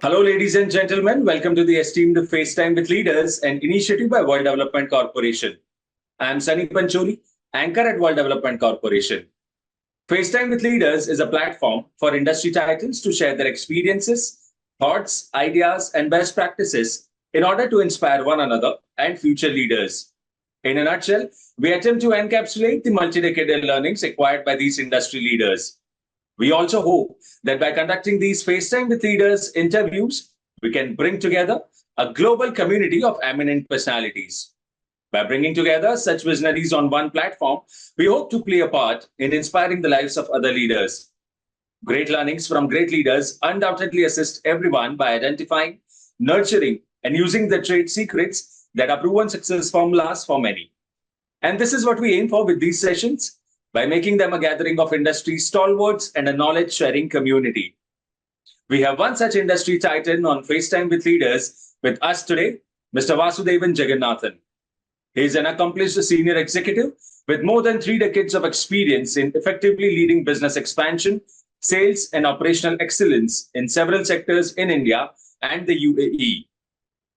Hello, ladies and gentlemen. Welcome to the esteemed FaceTime with Leaders, an initiative by World Development Corporation. I am Sunny Pancholi, anchor at World Development Corporation. FaceTime with Leaders is a platform for industry titans to share their experiences, thoughts, ideas, and best practices in order to inspire one another and future leaders. In a nutshell, we attempt to encapsulate the multi-decadal learnings acquired by these industry leaders. We also hope that by conducting these FaceTime with Leaders interviews, we can bring together a global community of eminent personalities. By bringing together such visionaries on one platform, we hope to play a part in inspiring the lives of other leaders. Great learnings from great leaders undoubtedly assist everyone by identifying, nurturing, and using the trade secrets that are proven success formulas for many. And this is what we aim for with these sessions, by making them a gathering of industry stalwarts and a knowledge-sharing community. We have one such industry titan on FaceTime with Leaders with us today, Mr. Vasudevan Jagannathan. He is an accomplished senior executive with more than 3 decades of experience in effectively leading business expansion, sales, and operational excellence in several sectors in India and the UAE.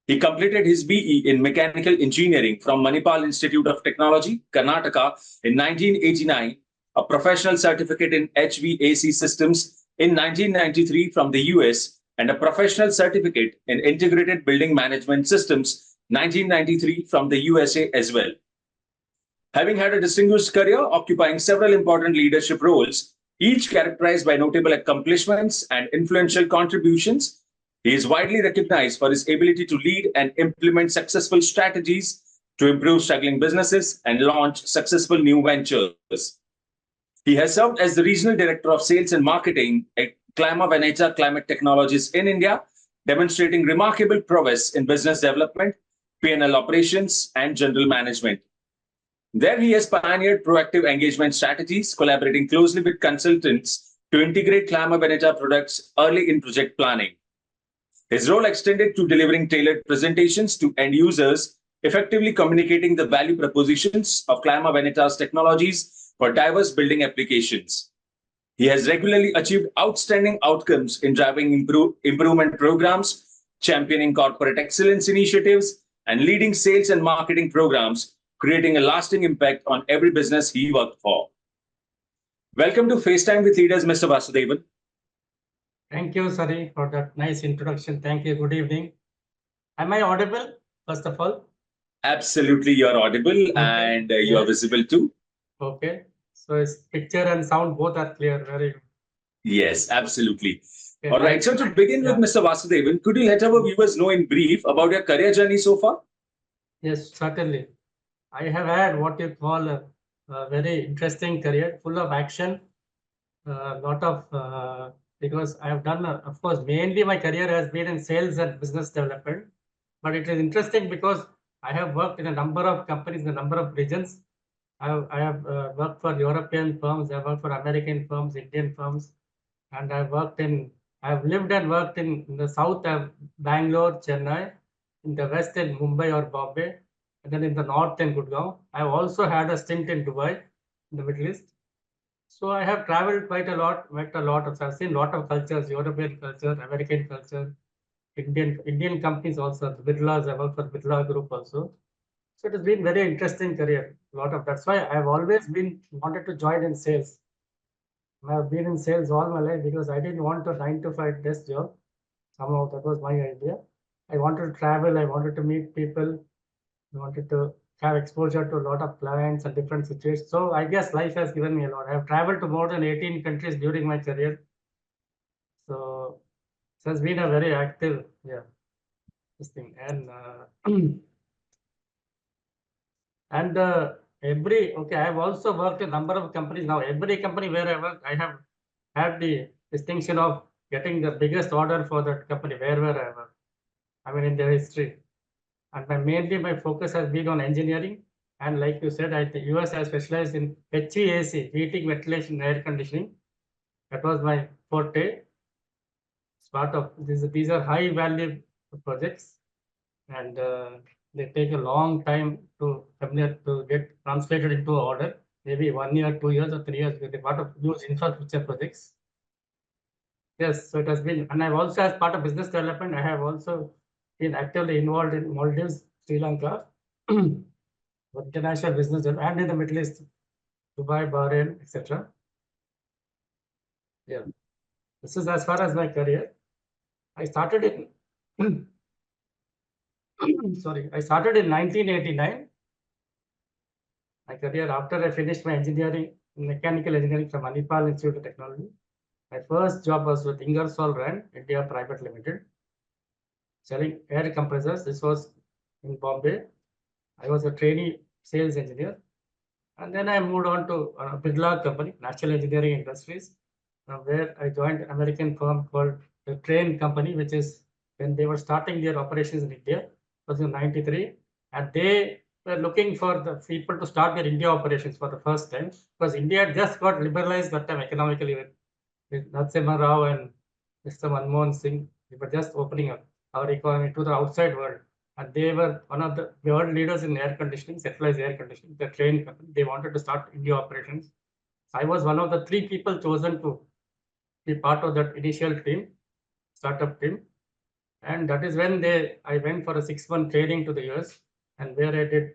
He completed his BE in Mechanical Engineering from Manipal Institute of Technology, Karnataka in 1989, a professional certificate in HVAC systems in 1993 from the US, and a professional certificate in Integrated Building Management Systems 1993 from the USA as well. Having had a distinguished career occupying several important leadership roles, each characterized by notable accomplishments and influential contributions, he is widely recognized for his ability to lead and implement successful strategies to improve struggling businesses and launch successful new ventures. He has served as the Regional Director of Sales and Marketing at Climaveneta Climate Technologies in India, demonstrating remarkable prowess in business development, P&L operations, and general management. There he has pioneered proactive engagement strategies, collaborating closely with consultants to integrate Climaveneta products early in project planning. His role extended to delivering tailored presentations to end users, effectively communicating the value propositions of Climaveneta's technologies for diverse building applications. He has regularly achieved outstanding outcomes in driving improvement programs, championing corporate excellence initiatives, and leading sales and marketing programs, creating a lasting impact on every business he worked for. Welcome to FaceTime with Leaders, Mr. Vasudevan. Thank you, Sari, for that nice introduction. Thank you. Good evening. Am I audible, first of all? Absolutely, you are audible and you are visible too. Okay. So it's picture and sound both are clear. Very good. Yes, absolutely. Okay, all right. So to begin with, Mr. Vasudevan, could you let our viewers know in brief about your career journey so far? Yes, certainly. I have had what you call a very interesting career, full of action, a lot of because I have done, of course, mainly my career has been in sales and business development. But it is interesting because I have worked in a number of companies in a number of regions. I have worked for European firms, I have worked for American firms, Indian firms, and I have lived and worked in the south of Bangalore, Chennai, in the west in Mumbai or Bombay, and then in the north in Gurgaon. I have also had a stint in Dubai, in the Middle East. So I have traveled quite a lot, met a lot of, I've seen a lot of cultures, European culture, American culture, Indian companies also, the Birlas, I worked for Birla Group also. So it has been very interesting career. That's why I've always wanted to join in sales. I've been in sales all my life because I didn't want a 9-to-5 desk job. Somehow that was my idea. I wanted to travel, I wanted to meet people, I wanted to have exposure to a lot of clients and different situations. So I guess life has given me a lot. I have traveled to more than 18 countries during my career. So it has been a very active, this thing. And I have also worked in a number of companies. Now, every company where I work, I have had the distinction of getting the biggest order for that company, wherever I work. I mean, in their history. And mainly my focus has been on engineering. And like you said, at the US, I specialized in HVAC, heating, ventilation, air conditioning. That was my forte. It's part of these are high value projects, and they take a long time to get translated into an order. Maybe 1 year, 2 years, or 3 years. They're part of huge infrastructure projects. Yes, so it has been, and I've also, as part of business development, I have also been actively involved in Maldives, Sri Lanka, international business and in the Middle East, Dubai, Bahrain, etc. Yeah, this is as far as my career. I started in sorry, I started in 1989. My career after I finished my engineering, mechanical engineering from Manipal Institute of Technology. My first job was with Ingersoll Rand, India Private Limited, selling air compressors. This was in Bombay. I was a trainee sales engineer. And then I moved on to a Birla company, National Engineering Industries, where I joined an American firm called the Trane Company, which is when they were starting their operations in India. It was in 93. And they were looking for the people to start their India operations for the first time, because India had just got liberalized that time economically with Narasimha Rao and Mr. Manmohan Singh. We were just opening up our economy to the outside world. And they were one of the world leaders in air conditioning, centralized air conditioning, the Trane company. They wanted to start India operations. I was one of the 3 people chosen to be part of that initial team, startup team. And that is when I went for a 6-month training to the US, and where I did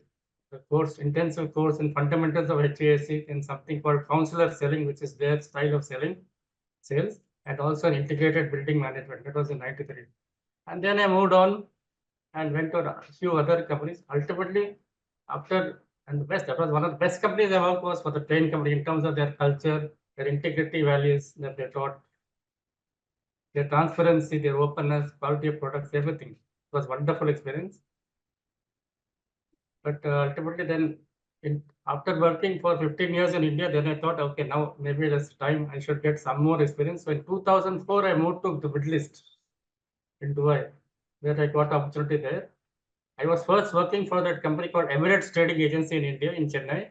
the course, intensive course in fundamentals of HVAC in something called counselor selling, which is their style of sales, and also an integrated building management. That was in 93. And then I moved on and went to a few other companies. Ultimately, that was one of the best companies I worked was for the Trane company in terms of their culture, their integrity values that they taught, their transparency, their openness, quality of products, everything. It was wonderful experience. But ultimately then, after working for 15 years in India, then I thought, okay, now maybe it's time I should get some more experience. So in 2004, I moved to the Middle East in Dubai, where I got opportunity there. I was first working for that company called Emirates Trading Agency in India, in Chennai.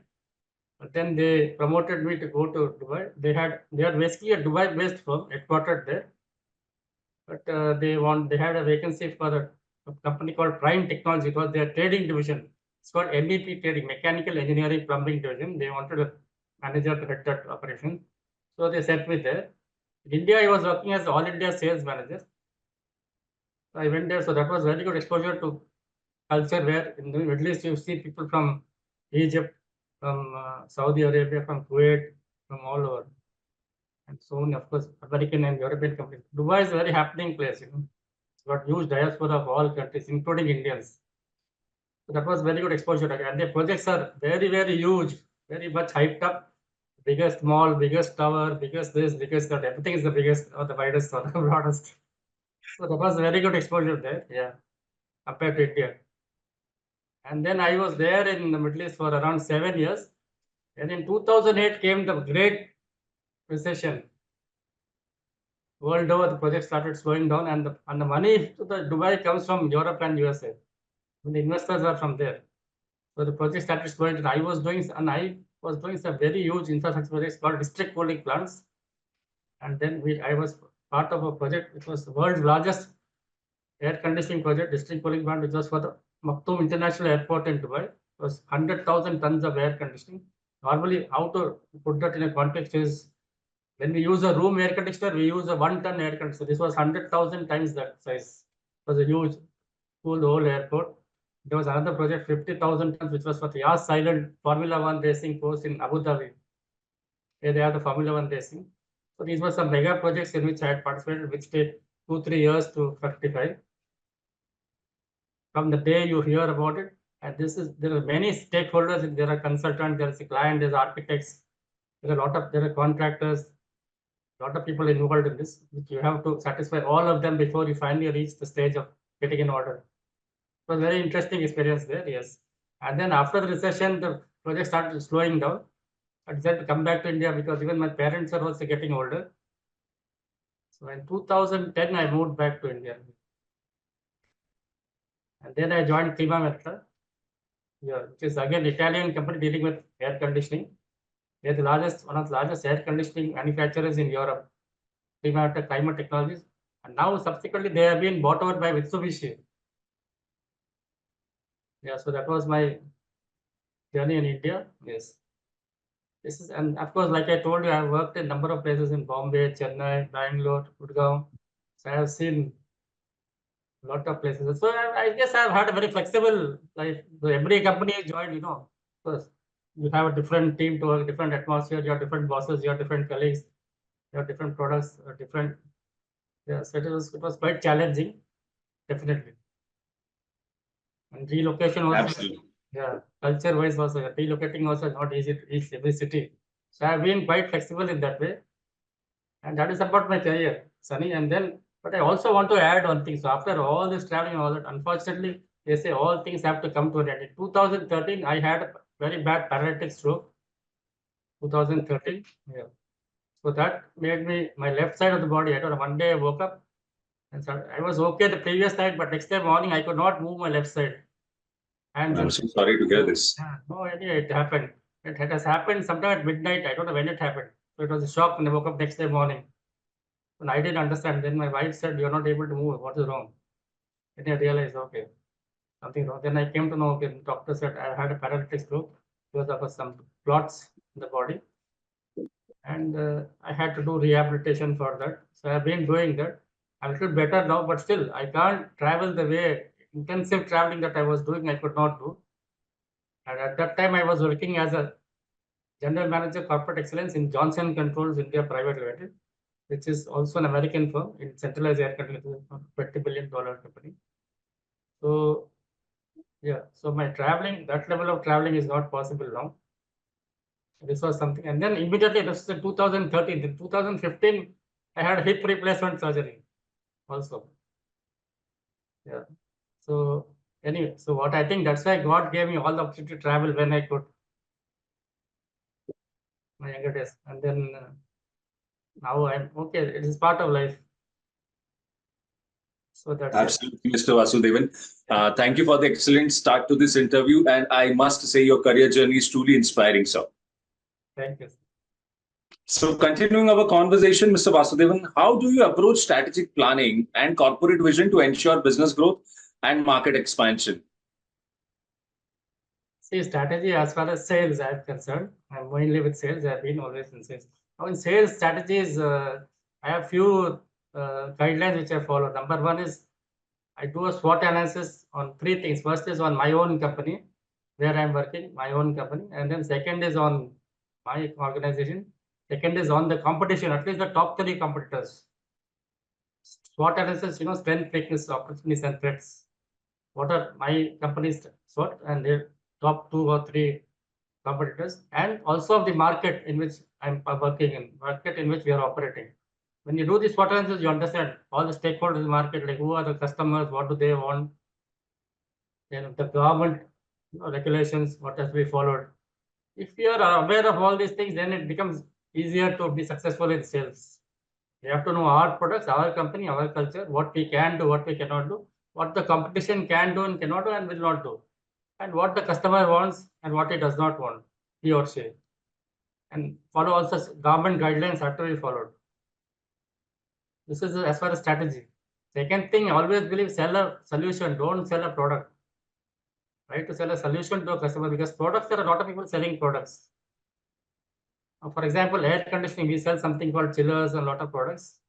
But then they promoted me to go to Dubai. They are basically a Dubai-based firm, headquartered there. But they had a vacancy for a company called Trane Technology. It was their trading division. It's called MEP Trading, Mechanical Engineering Plumbing Division. They wanted a manager to head that operation. So they sent me there. In India, I was working as All India Sales Manager. I went there, so that was very good exposure to culture, where in the Middle East you see people from Egypt, from Saudi Arabia, from Kuwait, from all over, and so on. Of course, American and European companies. Dubai is a very happening place. It's got huge diaspora of all countries, including Indians. So that was very good exposure, and the projects are very, very huge, very much hyped up. Biggest mall, biggest tower, biggest this, biggest that. Everything is the biggest or the widest or the broadest. So that was very good exposure there. Yeah, compared to India. And then I was there in the Middle East for around 7 years. And in 2008 came the great recession. World over, the project started slowing down, and the money to the Dubai comes from Europe and USA. And the investors are from there. So the project started slowing down. I was doing some very huge infrastructure projects called district cooling plants. And then I was part of a project which was the world's largest air conditioning project, district cooling plant, which was for the Maktoum International Airport in Dubai. It was 100,000 tons of air conditioning. Normally, how to put that in a context is, when we use a room air conditioner, we use a 1-ton air conditioner. This was 100,000 times that size. It was a huge, cool the whole airport. There was another project, 50,000 tons, which was for the Yas Island Formula One racing course in Abu Dhabi, where they have the Formula One racing. So these were some mega projects in which I had participated, which take 2-3 years to fructify. From the day you hear about it, and there are many stakeholders. There are consultants, there is a client, there's architects, there are contractors, a lot of people involved in this, which you have to satisfy all of them before you finally reach the stage of getting an order. It was a very interesting experience there, yes. And then after the recession, the project started slowing down. I decided to come back to India because even my parents are also getting older. So in 2010, I moved back to India. And then I joined Climaveneta, which is again Italian company dealing with air conditioning. They're one of the largest air conditioning manufacturers in Europe. Climaveneta Climate Technologies, and now subsequently they have been bought over by Mitsubishi. Yeah, so that was my journey in India. Yes. This is, and of course, like I told you, I've worked in a number of places in Bombay, Chennai, Bangalore, Gurgaon. So I have seen a lot of places. So I guess I've had a very flexible life. So every company I joined, first you have a different team to work, different atmosphere, you have different bosses, you have different colleagues, you have different products, different. Yeah, so it was quite challenging, definitely. And relocation also, Absolutely. yeah, culture wise also, relocating also not easy to reach every city. So I've been quite flexible in that way. And that is about my career, Sunny. And then, but I also want to add one thing. So after all this traveling and all that, unfortunately, they say all things have to come to an end. In 2013, I had a very bad paralytic stroke. 2013, yeah. So that made me my left side of the body. I don't know. One day I woke up and so I was okay the previous night, but next day morning I could not move my left side. And I'm so sorry to hear this. no idea it happened. It has happened sometime at midnight. I don't know when it happened. So it was a shock when I woke up next day morning. And I didn't understand. Then my wife said, "You're not able to move. What is wrong?" Then I realized, okay, something wrong. Then I came to know, okay, the doctor said I had a paralytic stroke because of some clots in the body. And I had to do rehabilitation for that. So I've been doing that. I'm a little better now, but still, I can't travel the way intensive traveling that I was doing, I could not do. And at that time, I was working as a General Manager Corporate Excellence in Johnson Controls India Private Limited, which is also an American firm in centralized air conditioning, $20 billion company. So, yeah, so my traveling, that level of traveling is not possible now. This was something. And then immediately, this is in 2013. In 2015, I had hip replacement surgery also. Yeah. So, anyway, so what I think that's why God gave me all the opportunity to travel when I could, my younger days. And then now I'm okay. It is part of life. So that's Absolutely, Mr. Vasudevan. Thank you for the excellent start to this interview. And I must say, your career journey is truly inspiring, sir. Thank you. So, continuing our conversation, Mr. Vasudevan, how do you approach strategic planning and corporate vision to ensure business growth and market expansion? See, strategy as far as sales I'm concerned, I'm mainly with sales. I've been always in sales. Now, in sales strategies, I have few guidelines which I follow. Number one is I do a SWOT analysis on three things. First is on my own company, where I'm working, my own company. And then second is on my organization. Second is on the competition, at least the top three competitors. SWOT analysis, strength, weakness, opportunities, and threats. What are my company's SWOT and their top 2 or 3 competitors, and also of the market in which I'm working in, market in which we are operating. When you do this SWOT analysis, you understand all the stakeholders in the market, like who are the customers, what do they want, then the government regulations, what has to be followed. If you are aware of all these things, then it becomes easier to be successful in sales. We have to know our products, our company, our culture, what we can do, what we cannot do, what the competition can do and cannot do and will not do, and what the customer wants and what he does not want, he or she. And follow also government guidelines have to be followed. This is as far as strategy. Second thing, always believe sell a solution, don't sell a product. Right, to sell a solution to a customer, because products, there are a lot of people selling products. For example, air conditioning, we sell something called chillers and a lot of products.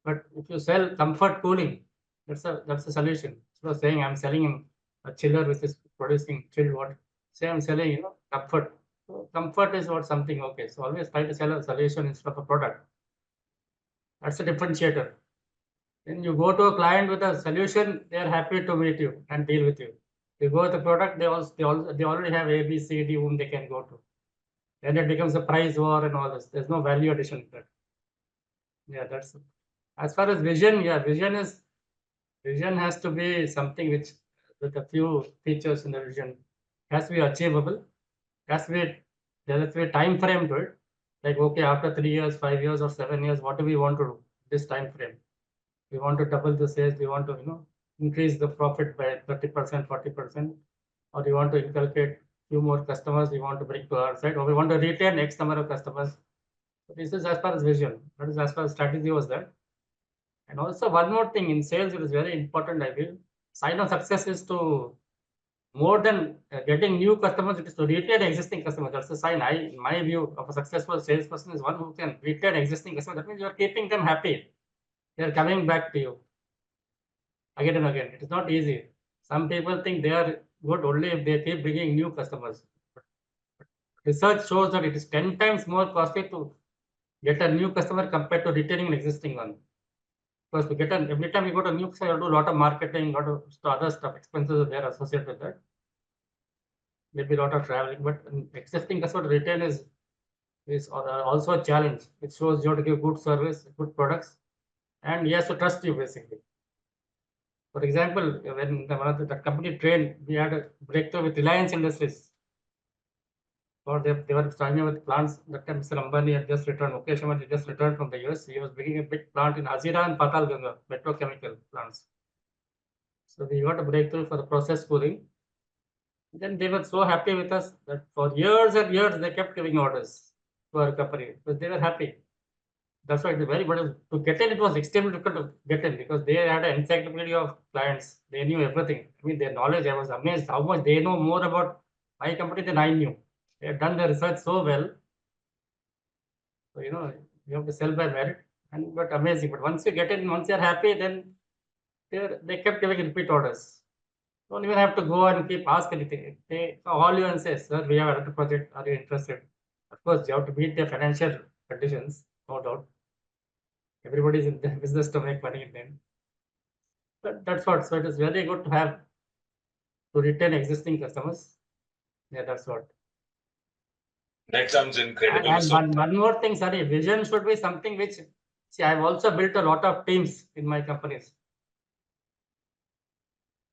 But if you sell comfort cooling, that's a solution. So saying I'm selling a chiller which is producing chilled water. Say I'm selling, comfort. So comfort is what something okay. So always try to sell a solution instead of a product. That's a differentiator. When you go to a client with a solution, they are happy to meet you and deal with you. You go with the product, they already have A, B, C, D whom they can go to. Then it becomes a price war and all this. There's no value addition to that. Yeah, that's it. As far as vision, yeah, vision has to be something which, with a few features in the vision, has to be achievable. There has to be a time frame to it. Like, okay, after 3 years, 5 years, or 7 years, what do we want to do? This time frame. We want to double the sales. We want to, increase the profit by 30%, 40%, or we want to inculcate few more customers. We want to bring to our side, or we want to retain X number of customers. So this is as far as vision. That is as far as strategy was there. And also one more thing in sales, it is very important, I feel. Sign of success is to more than getting new customers, it is to retain existing customers. That's a sign. In my view, of a successful salesperson is one who can retain existing customers. That means you are keeping them happy. They are coming back to you again and again. It is not easy. Some people think they are good only if they keep bringing new customers. Research shows that it is 10 times more costly to get a new customer compared to retaining an existing one. Because to get every time you go to a new customer, you have to do a lot of marketing, a lot of other stuff, expenses there associated with that. Maybe a lot of traveling, but existing customer retain is also a challenge. It shows you have to give good service, good products, and he has to trust you basically. For example, when the company Trane, we had a breakthrough with Reliance Industries. Or they were starting with plants. That time Mr. Ambani had just returned, Mukesh Ambani just returned from the US. He was bringing a big plant in Hazira and Patalganga, petrochemical plants. So we got a breakthrough for the process cooling. Then they were so happy with us that for years and years they kept giving orders to our company because they were happy. That's why it is very good to get in. It was extremely difficult to get in because they had an encyclopedia of clients. They knew everything. I mean, their knowledge, I was amazed how much they know more about my company than I knew. They have done the research so well. So, you have to sell by merit, but amazing. But once you get in, once you're happy, then they kept giving repeat orders. Don't even have to go and keep ask anything. They call you and say, sir, we have another project. Are you interested? Of course, you have to meet their financial conditions, no doubt. Everybody's in the business to make money in them. But that's what. So it is very good to retain existing customers. Yeah, that's what. That sounds incredible. And one more thing, sorry, vision should be something which, see, I've also built a lot of teams in my companies.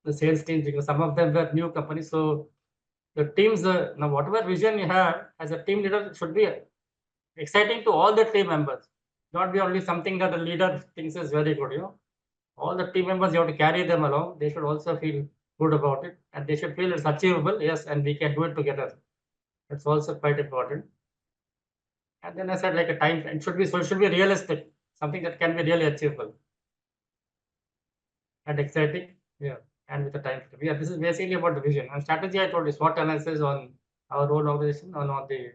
The sales teams, because some of them were new companies. So the teams, now whatever vision you have as a team leader should be exciting to all the team members. Not be only something that the leader thinks is very good, All the team members, you have to carry them along. They should also feel good about it. And they should feel it's achievable, yes, and we can do it together. That's also quite important. And then I said, like a time, it should be realistic, something that can be really achievable and exciting. Yeah, and with the time. Yeah, this is basically about the vision. And strategy, I told you, SWOT analysis on our own organization, on the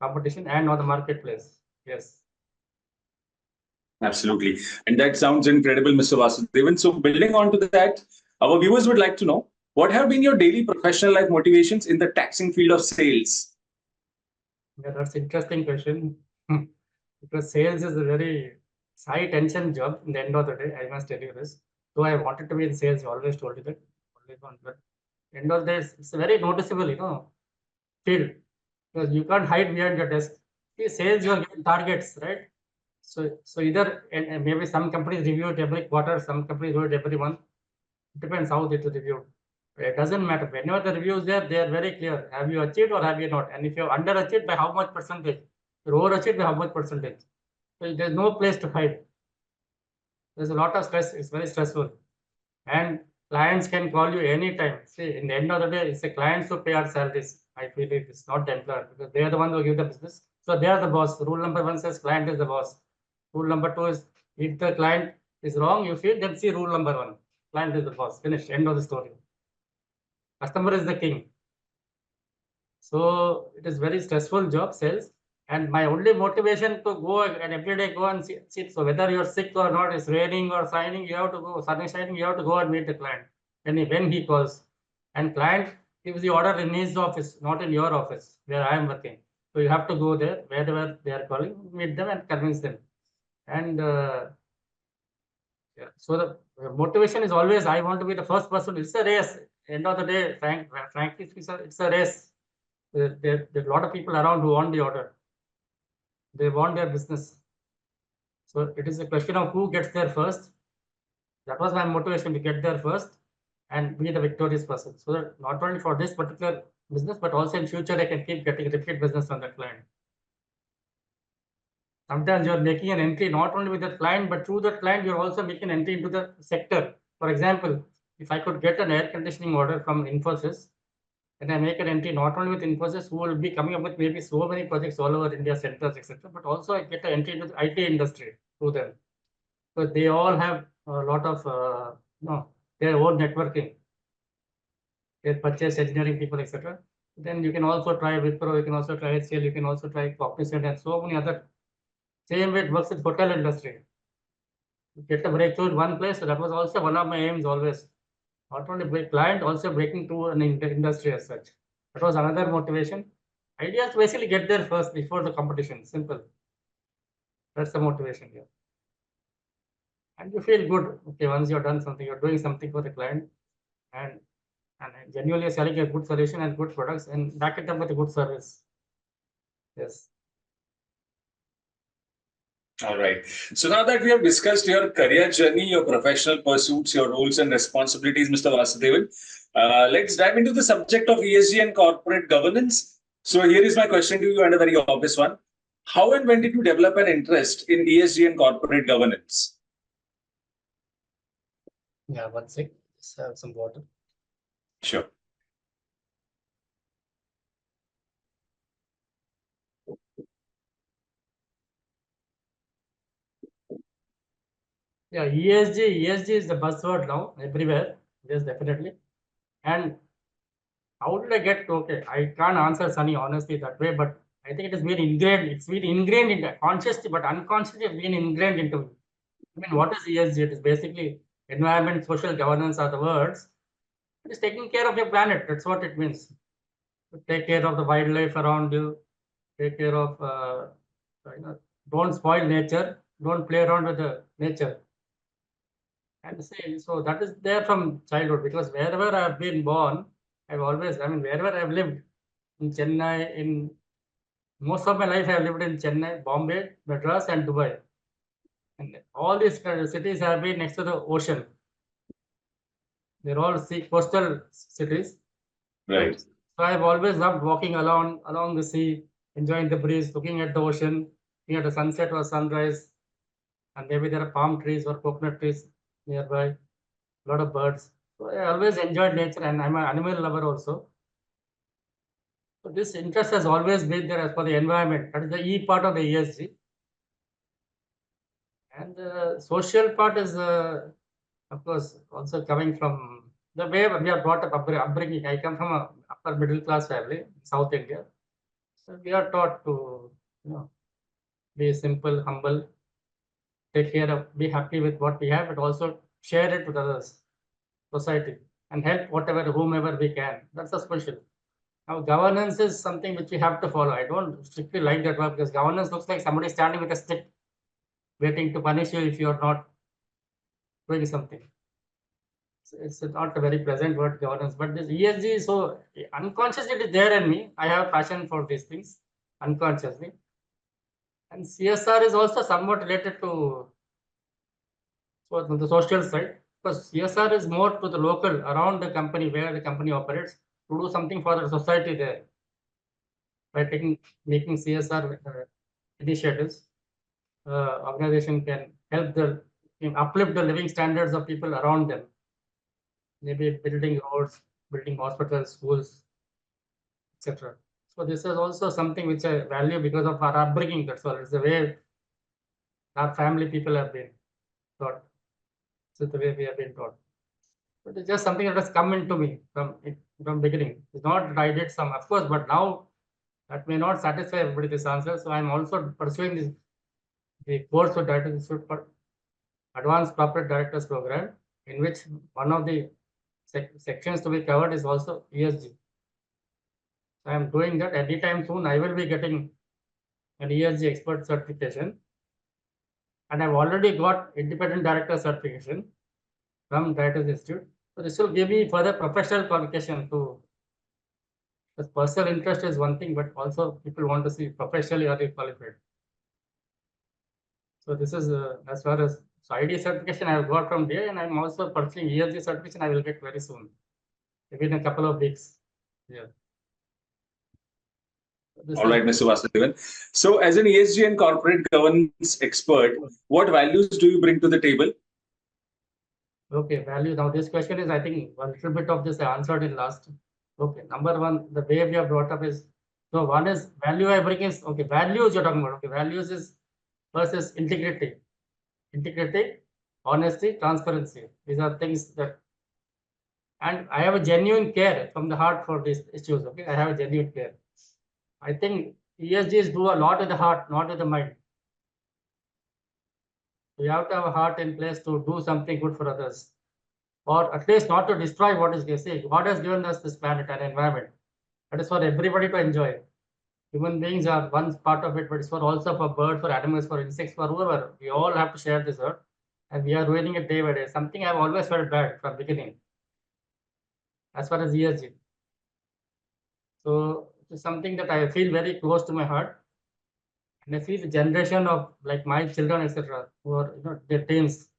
competition, and on the marketplace. Yes. Absolutely. And that sounds incredible, Mr. Vasudevan. So building on to that, our viewers would like to know, what have been your daily professional life motivations in the taxing field of sales? Yeah, that's an interesting question. Because sales is a very high tension job in the end of the day, I must tell you this. Though I wanted to be in sales, I always told you that. But end of the day, it's a very noticeable, field. Because you can't hide behind your desk. See, sales, you are given targets, right? So either, and maybe some companies review it every quarter, some companies do it every month. It depends how they review. It doesn't matter. Whenever the review is there, they are very clear. Have you achieved or have you not? And if you have underachieved, by how much percentage? You're overachieved by how much percentage? So there's no place to hide. There's a lot of stress. It's very stressful. And clients can call you anytime. See, in the end of the day, it's the clients who pay our salaries. I feel it's not the employer because they are the ones who give the business. So they are the boss. Rule number 1 says client is the boss. Rule number 2 is if the client is wrong, you feel, then see rule number 1. Client is the boss. Finished. End of the story. Customer is the king. So it is very stressful job, sales. And my only motivation to go and every day go and sit. So whether you're sick or not, it's raining or shining, you have to go. Sun is shining, you have to go and meet the client when he calls. And client gives the order in his office, not in your office where I am working. So you have to go there wherever they are calling, meet them and convince them. And yeah, so the motivation is always I want to be the first person. It's a race. End of the day, frankly, it's a race. There are a lot of people around who want the order. They want their business. So it is a question of who gets there first. That was my motivation, to get there first and be the victorious person. So that not only for this particular business, but also in future, I can keep getting repeat business from that client. Sometimes you're making an entry not only with the client, but through that client, you're also making an entry into the sector. For example, if I could get an air conditioning order from Infosys, and I make an entry not only with Infosys, who will be coming up with maybe so many projects all over India, centers, etc., but also I get an entry into the IT industry through them. Because they all have a lot of their own networking. purchase engineering people, etc. Then you can also try Wipro, you can also try HCL, you can also try Cognizant and so many other. Same way it works with hotel industry. You get a breakthrough in one place, so that was also one of my aims always. Not only break client, also breaking through an industry as such. That was another motivation. Idea is basically get there first before the competition. Simple. That's the motivation here. And you feel good. Okay, once you're done something, you're doing something for the client, and genuinely selling a good solution and good products and back it up with a good service. Yes. All right. So now that we have discussed your career journey, your professional pursuits, your roles and responsibilities, Mr. Vasudevan, let's dive into the subject of ESG and corporate governance. So here is my question to you, and a very obvious one. How and when did you develop an interest in ESG and corporate governance? Yeah, one sec. Just have some water. Sure. Yeah, ESG is the buzzword now everywhere. Yes, definitely. And how did I get to, okay, I can't answer Sunny honestly that way, but I think it has been ingrained. It's been ingrained into consciously, but unconsciously it's been ingrained into me. I mean, what is ESG? It is basically environment, social governance are the words. It is taking care of your planet. That's what it means. To take care of the wildlife around you. Take care of, don't spoil nature. Don't play around with the nature. And say, so that is there from childhood, because wherever I've been born, I've always, I mean, wherever I've lived, in Chennai, in most of my life, I've lived in Chennai, Bombay, Madras, and Dubai. And all these kind of cities have been next to the ocean. They're all coastal cities. Right. So I've always loved walking along the sea, enjoying the breeze, looking at the ocean, looking at the sunset or sunrise. And maybe there are palm trees or coconut trees nearby, a lot of birds. So I always enjoyed nature, and I'm an animal lover also. So this interest has always been there as for the environment. That is the E part of the ESG. And the social part is, of course, also coming from the way we are brought up, upbringing. I come from a upper middle class family, South India. So we are taught to, be simple, humble, take care of, be happy with what we have, but also share it with others, society, and help whomever we can. That's a special. Now, governance is something which we have to follow. I don't strictly like that word, because governance looks like somebody standing with a stick, waiting to punish you if you are not doing something. It's not a very pleasant word, governance, but this ESG is so unconsciously it is there in me. I have passion for these things unconsciously. And CSR is also somewhat related to the social side, because CSR is more to the local, around the company, where the company operates, to do something for the society there by making CSR initiatives. Organization can help uplift the living standards of people around them. Maybe building roads, building hospitals, schools, etc. So this is also something which I value because of our upbringing. That's all. It's the way our family people have been taught. It's the way we have been taught. But it's just something that has come into me from beginning. It's not that I did some, of course, but now that may not satisfy everybody this answer. So I'm also pursuing the course of Director Institute for Advanced Corporate Directors Program, in which one of the sections to be covered is also ESG. I am doing that. Anytime soon, I will be getting an ESG expert certification, and I've already got independent director certification from Directors Institute. So this will give me further professional qualification to. Because personal interest is one thing, but also people want to see professionally are you qualified. So this is as far as ID certification I have got from there, and I'm also pursuing ESG certification. I will get very soon, maybe in a couple of weeks. Yeah. All right, Mr. Vasudevan. So, as an ESG and corporate governance expert, what values do you bring to the table? Okay, value. Now, this question is, I think, a little bit of this I answered in last. Okay, number one, the way we have brought up is, so one is value I bring is, okay, values you're talking about. Okay, values is first is integrity. Integrity, honesty, transparency. These are things that And I have a genuine care from the heart for these issues. Okay, I have a genuine care. I think ESGs do a lot with the heart, not with the mind. We have to have a heart in place to do something good for others, or at least not to destroy what is given. God has given us this planet and environment. That is for everybody to enjoy. Human beings are one part of it, but it's for also for birds, for animals, for insects, for whoever. We all have to share this earth, and we are ruining it day by day. Something I've always felt bad from beginning, as far as ESG. So it's something that I feel very close to my heart. And I see the generation of like my children, etc., who are their teens,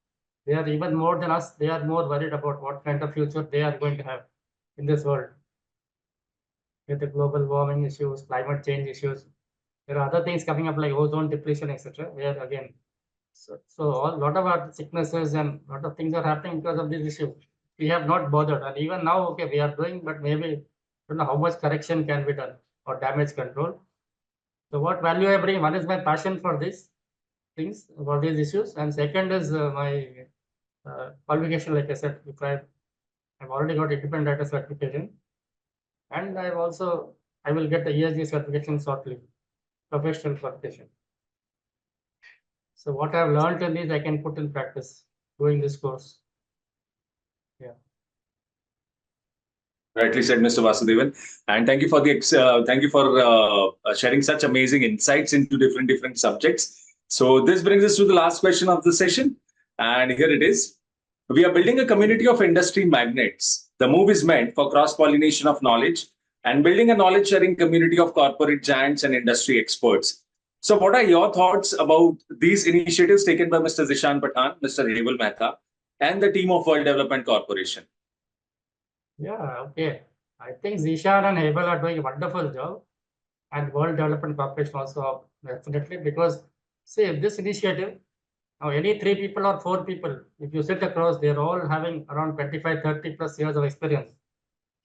they are even more than us. They are more worried about what kind of future they are going to have in this world. With the global warming issues, climate change issues, there are other things coming up like ozone depletion, etc. Where again, so a lot of our sicknesses and a lot of things are happening because of this issue. We have not bothered, and even now, okay, we are doing, but maybe don't know how much correction can be done or damage control. So what value I bring? One is my passion for these things, for these issues, and second is my qualification. Like I said, if I've already got independent data certification, and I will get the ESG certification shortly, professional qualification. So what I've learned in this, I can put in practice doing this course. Yeah. Rightly said, Mr. Vasudevan, and thank you for sharing such amazing insights into different subjects. So this brings us to the last question of the session, and here it is. We are building a community of industry magnates. The move is meant for cross-pollination of knowledge and building a knowledge-sharing community of corporate giants and industry experts. So what are your thoughts about these initiatives taken by Mr. Zishan Pathan, Mr. Heval Mehta, and the team of World Development Corporation? Yeah, okay. I think Zishan and Heval are doing a wonderful job, and World Development Corporation also definitely, because see this initiative, now any 3 people or 4 people, if you sit across, they're all having around 25, 30 plus years of experience.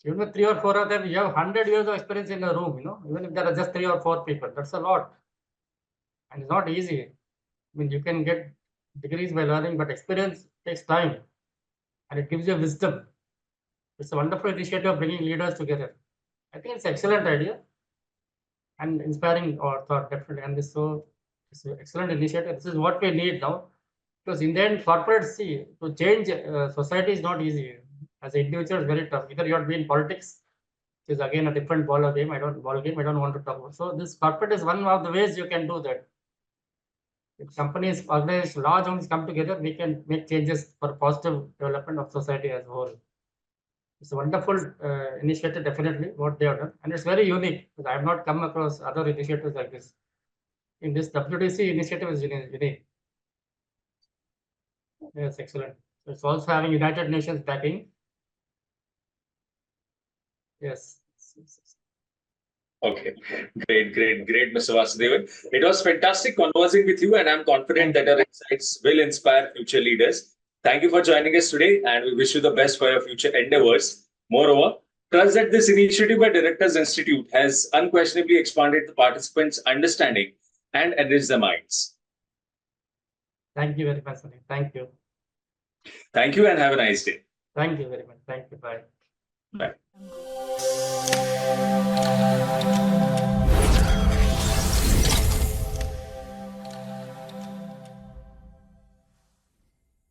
Even with 3 or 4 of them, you have 100 years of experience in a room, even if there are just 3 or 4 people, that's a lot. And it's not easy. I mean, you can get degrees by learning, but experience takes time and it gives you wisdom. It's a wonderful initiative of bringing leaders together. I think it's an excellent idea and inspiring or thought, definitely. And it's an excellent initiative. This is what we need now. Because in the end, corporates see to change society is not easy. As an individual, it's very tough. Either you have to be in politics, which is again a different ball game. I don't want to talk about. So this corporate is one of the ways you can do that. If companies, organized, large ones come together, we can make changes for positive development of society as a whole. It's a wonderful initiative, definitely, what they have done. And it's very unique, because I have not come across other initiatives like this. In this WTC initiative is unique. Yes, excellent. So it's also having United Nations backing. Yes. Okay, great, Mr. Vasudevan. It was fantastic conversing with you, and I'm confident that your insights will inspire future leaders. Thank you for joining us today, and we wish you the best for your future endeavors. Moreover, trust that this initiative by Directors Institute has unquestionably expanded the participants' understanding and enriched their minds. Thank you very much, Sunny. Thank you. Thank you, and have a nice day. Thank you very much. Thank you. Bye. Bye.